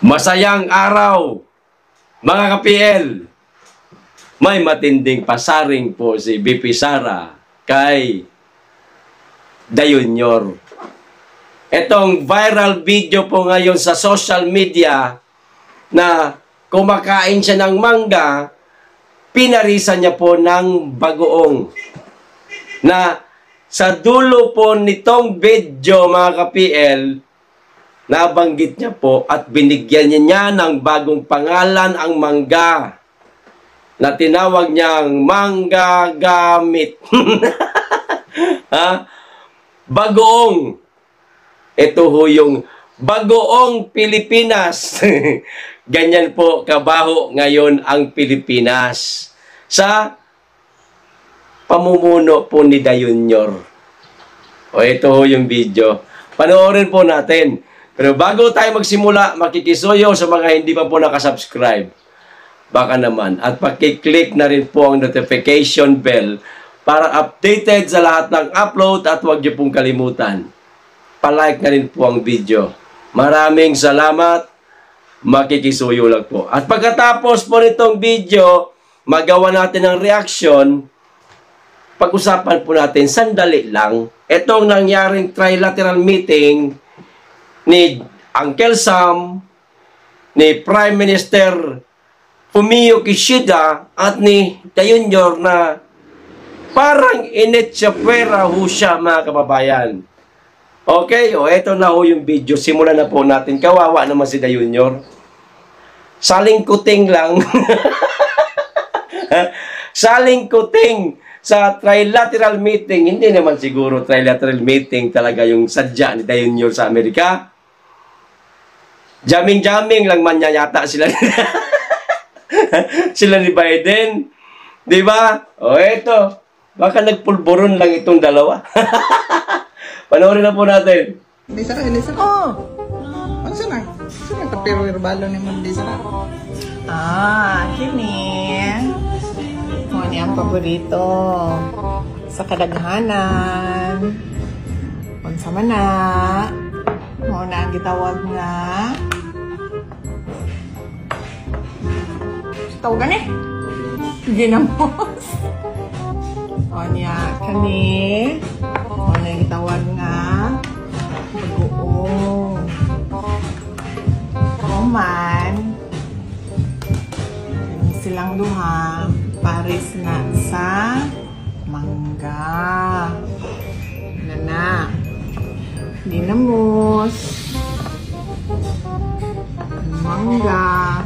Masayang araw, mga ka-PL. May matinding pasaring po si BP Sara kay Dayunyor. Itong viral video po ngayon sa social media na kumakain siya ng mangga, pinarisan niya po ng bagoong. Na sa dulo po nitong video, mga ka-PL, nabanggit niya po at binigyan niya ng bagong pangalan ang mangga na tinawag niyang mangga gamit. Ha? Bagoong. Ito ho yung bagoong Pilipinas. Ganyan po kabaho ngayon ang Pilipinas sa pamumuno po ni Dayunyor. O ito ho yung video. Panoorin po natin. Pero bago tayo magsimula, makikisuyo sa mga hindi pa po nakasubscribe. Baka naman. At pakiclick na rin po ang notification bell para updated sa lahat ng upload at huwag niyo pong kalimutan. Palike na rin po ang video. Maraming salamat. Makikisuyo lang po. At pagkatapos po nitong video, magawa natin ng reaction. Pag-usapan po natin, sandali lang, itong nangyaring trilateral meeting ni Uncle Sam, ni Prime Minister Fumio Kishida, at ni Dayunyor na parang inetsyapwera ho siya, mga kababayan. Okay, o eto na ho yung video. Simulan na po natin. Kawawa naman si Dayunyor. Saling kuting lang. Saling kuting sa trilateral meeting. Hindi naman siguro trilateral meeting talaga yung sadya ni Dayunyor sa Amerika. Jaming-jaming lang man yata sila. Sila ni Biden. Di ba? O eto. Baka nagpulburon lang itong dalawa. Panoorin na po natin. Hindi sana. Oh! Ano sana? Sana kapiro-irbalo ni Mandi sana. Kini. Mo ni ang paborito sa kadaghanan. Unsa man na? Mo na ang gitawag nga. Tawagan eh. Ginamos. O niya, kani. O na yung gitawag nga. Bagoong. Oman. Kani silang duha. Paris na sa mangga. Nana. Dinamos. Mangga.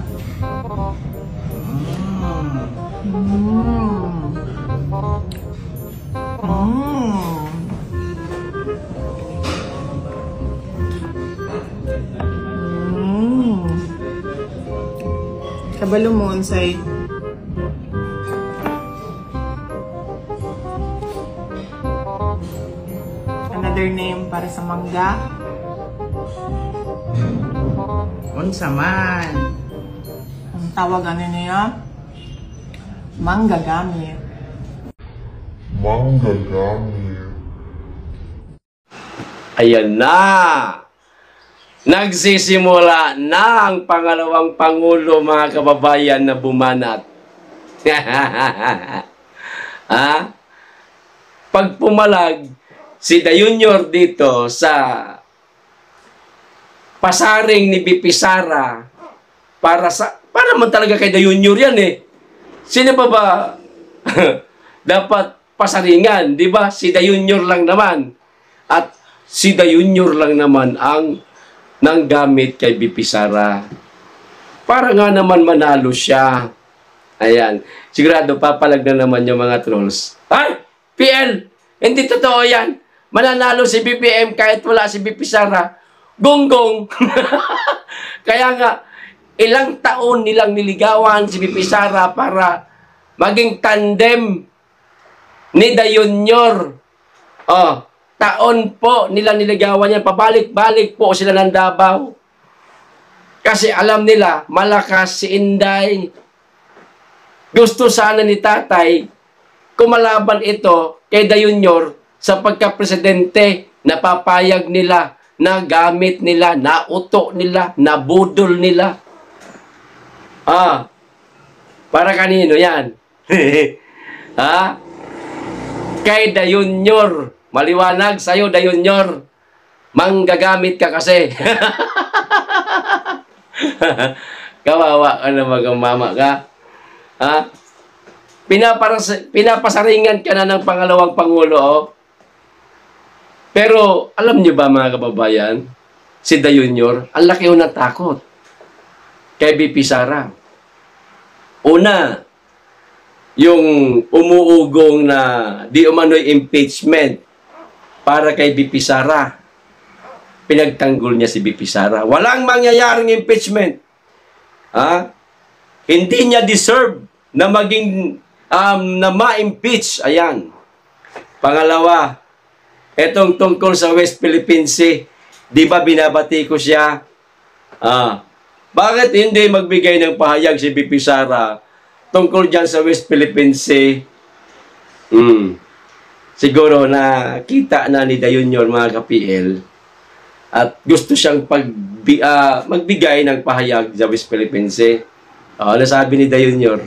Kabalo mo say another name para sa mangga. Unsa man? Ang tawag ano niya? Mangga gamit. Mangga gamit. Ayan na. Nagsisimula na ang pangalawang Pangulo, mga kababayan, na bumanat. Ha? Pag pumalag si Dayunyor dito sa pasaring ni BP Sara para naman talaga kay Dayunyor yan eh. Sino ba dapat pasaringan, di ba? Si Dayunyor lang naman. At si Dayunyor lang naman ang nanggamit kay BP Sara. Para nga naman manalo siya. Ayan. Sigurado papalag na naman yung mga trolls. Ay! PL! Hindi totoo yan. Mananalo si BBM kahit wala si BP Sara. Gonggong! Kaya nga, ilang taon nilang niligawan si BP Sara para maging tandem ni Dayunyor. Oh, taon po nilang niligawan yan. Pabalik-balik po sila ng Davao. Kasi alam nila, malakas si Inday. Gusto sana ni tatay kumalaban ito kay Dayunyor sa pagka-presidente. Napapayag nila nagamit nila, nauto nila, nabudol nila. Para kanino yan? Ha? Kay Dayunyor. Maliwanag sa'yo, Dayunyor. Manggagamit ka kasi. Kawawa ka na mama ka. Ha? Pinapasaringan ka na ng pangalawang Pangulo. Oh. Pero, alam niyo ba mga kababayan, si Dayunyor, ang laki ng takot kay BP Sara. Una, yung umuugong na di umano'y impeachment para kay BP Sara. Pinagtanggol niya si BP Sara. Walang mangyayaring impeachment. Hindi niya deserve na maging na ma-impeach. Ayan. Pangalawa, etong tungkol sa West Philippine Sea, di ba binabati ko siya? Bakit hindi magbigay ng pahayag si BP Sara tungkol dyan sa West Philippine Sea? Siguro na kita na ni Dayunyor mga ka-PL at gusto siyang magbigay ng pahayag sa West Philippine Sea. Nasabi ni Dayunyor,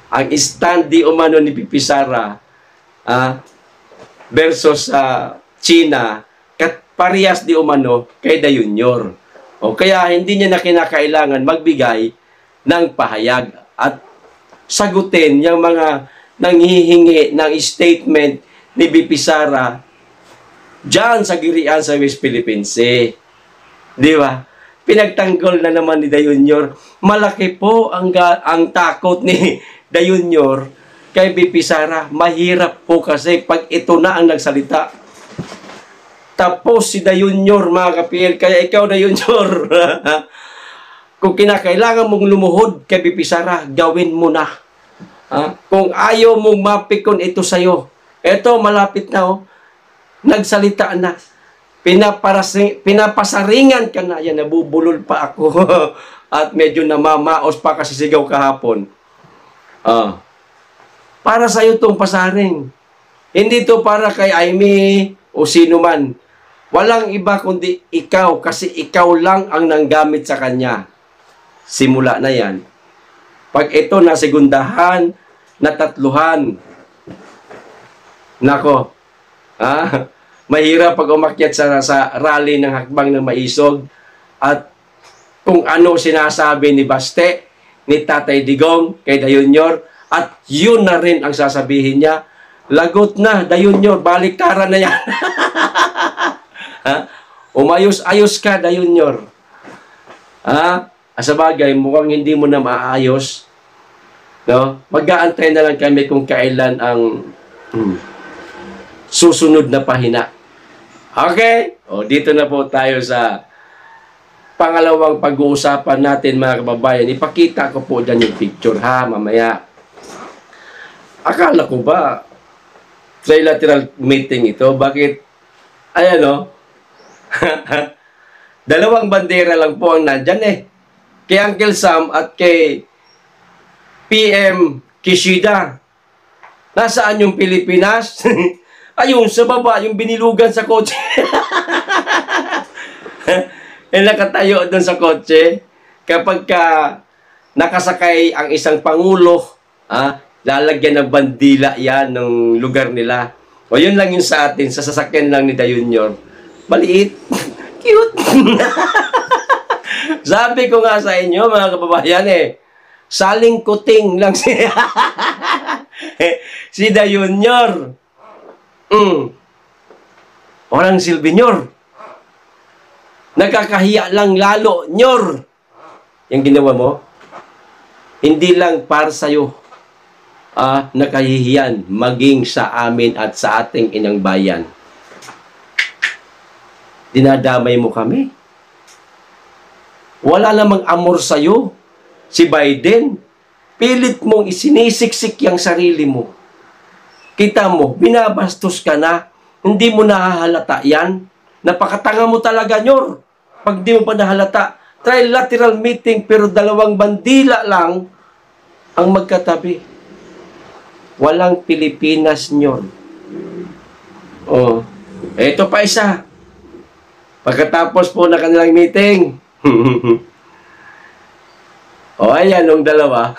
ang stand di umano ni BP Sara versus China, parehas di umano kay Dayunyor. Kaya hindi niya na kinakailangan magbigay ng pahayag at sagutin yung mga nanghihingi ng statement ni BP Sara dyan sa girian sa West Philippine Sea. Di ba? Pinagtanggol na naman ni Dayunyor. Malaki po ang takot ni Dayunyor kay BP Sara. Mahirap po kasi pag ito na ang nagsalita. Tapos si Dayunyor, mga ka-PL, kaya ikaw, Dayunyor, kung kinakailangan mong lumuhod kay BP Sara, gawin mo na. Kung ayaw mong mapikon ito sa'yo, eto, malapit na, nagsalita na. Pinapasaringan ka na. Yan, nabubulol pa ako. At medyo namamaos pa kasi sigaw kahapon. Para sa'yo itong pasaring. Hindi to para kay Amy o sino man. Walang iba kundi ikaw kasi ikaw lang ang nanggamit sa kanya. Simula na yan. Pag ito na segundahan, na tatluhan, nako, mahirap pag umakyat sa rally ng hakbang ng maisog at kung ano sinasabi ni Baste, ni Tatay Digong, kay Dayunyor, at yun na rin ang sasabihin niya. Lagot na, Dayunyor, baliktaran na yan. Umayos-ayos ka, Dayunyor. Sa bagay, mukhang hindi mo na maayos. No? Mag-aantay na lang kami kung kailan ang susunod na pahina. Okay? Dito na po tayo sa pangalawang pag-uusapan natin, mga kababayan. Ipakita ko po dyan yung picture, mamaya. Akala ko ba trilateral meeting ito? Bakit? Ayan, dalawang bandera lang po ang nandyan kay Uncle Sam at kay PM Kishida. Nasaan yung Pilipinas? Ayun, sa baba, yung binilugan sa kotse. Nakatayo doon sa kotse. Kapag nakasakay ang isang pangulo, lalagyan ng bandila yan ng lugar nila. Yun lang yung sa atin, sa sasakyan lang ni Dayunyor. Maliit. Cute. Sabi ko nga sa inyo, mga kababayan, saling kuting lang si Dayunyor. Walang Silvinyor. Nagkakahiya lang lalo, Nyor. Yung ginawa mo, hindi lang para sa'yo nakahihiyan, maging sa amin at sa ating inang bayan. Dinadamay mo kami. Wala namang amor sa'yo. Si Biden, pilit mong isinisiksik yung sarili mo. Kita mo, binabastos ka na, hindi mo nahahalata yan. Napakatanga mo talaga, Nyor. Pag di mo pa nahalata, trilateral meeting pero dalawang bandila lang ang magkatabi. Walang Pilipinas, Nyor. Ito pa isa. Pagkatapos po na kanilang meeting, o ayan, nung dalawa,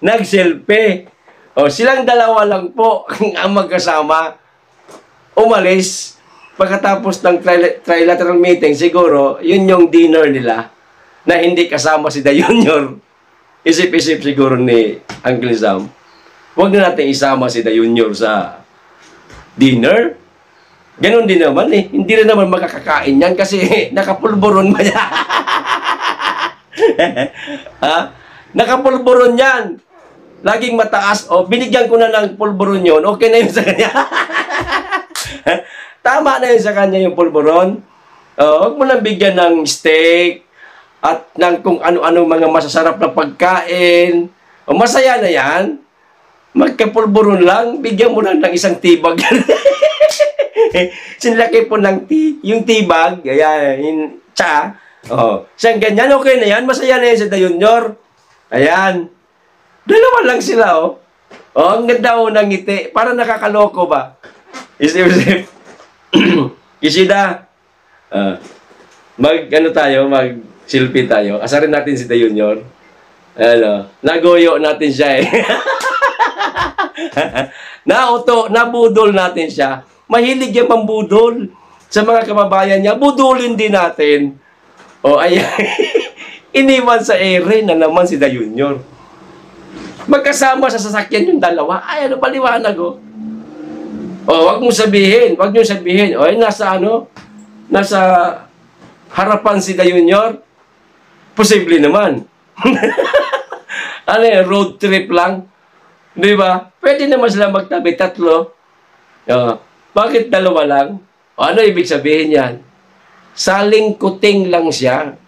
nag-selfie. O silang dalawa lang po ang magkasama. Umalis. Pagkatapos ng trilateral meeting, siguro, yun yung dinner nila na hindi kasama si The Junior. Isip-isip siguro ni Uncle Sam, huwag na natin isama si The Junior sa dinner. Ganon din naman eh. Hindi rin naman makakakain yan kasi nakapulburon ba yan? Ha? Nakapulburon yan. Laging mataas. O, binigyan ko na ng pulburon yun. Okay na yun sa kanya. Tama na yun sa kanya yung pulburon. Huwag mo nang bigyan ng steak at ng kung ano-ano mga masasarap na pagkain. O, masaya na yan. Magkapulburon lang. Bigyan mo lang ng isang tibag. Sinlaki po ng yung tibag, ayan, yung tsa. Oh, siyang ganyan, okay na yan. Masaya na yan si The Junior. Ayan. Dalawa lang sila, oh. Oh, ang ganda oh, ng ngiti. Parang nakakaloko ba? Isip-isip. Kishida, ano tayo, mag-selfie tayo. Asarin natin si The Junior. Ano, nagoyo natin siya eh. Nabudol natin siya. Mahilig yan mambudol sa mga kababayan niya. Budulin din natin. O, ayan. Iniwan sa ere na naman si The Junior. Magkasama sa sasakyan yung dalawa. Ay, ano paliwanag, oh. O, wag mong sabihin. Wag nyo sabihin. O, ay, nasa harapan si The Junior. Posible naman. Ano yan, road trip lang. Di ba? Pwede naman sila magtabi, tatlo. Bakit dalawa lang? O, ano ibig sabihin yan? Saling-kuting lang siya.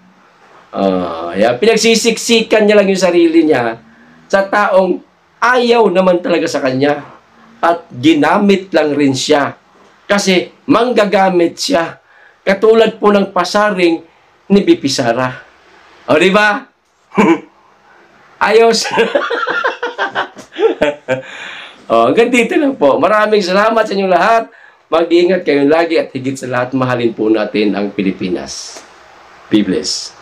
Pinagsisiksikan niya lang yung sarili niya sa taong ayaw naman talaga sa kanya. At ginamit lang rin siya. Kasi manggagamit siya. Katulad po ng pasaring ni BP Sara. O, di ba? Ayos. Hanggang dito lang po. Maraming salamat sa inyong lahat. Mag-iingat kayo lagi at higit sa lahat, mahalin po natin ang Pilipinas. Be blessed.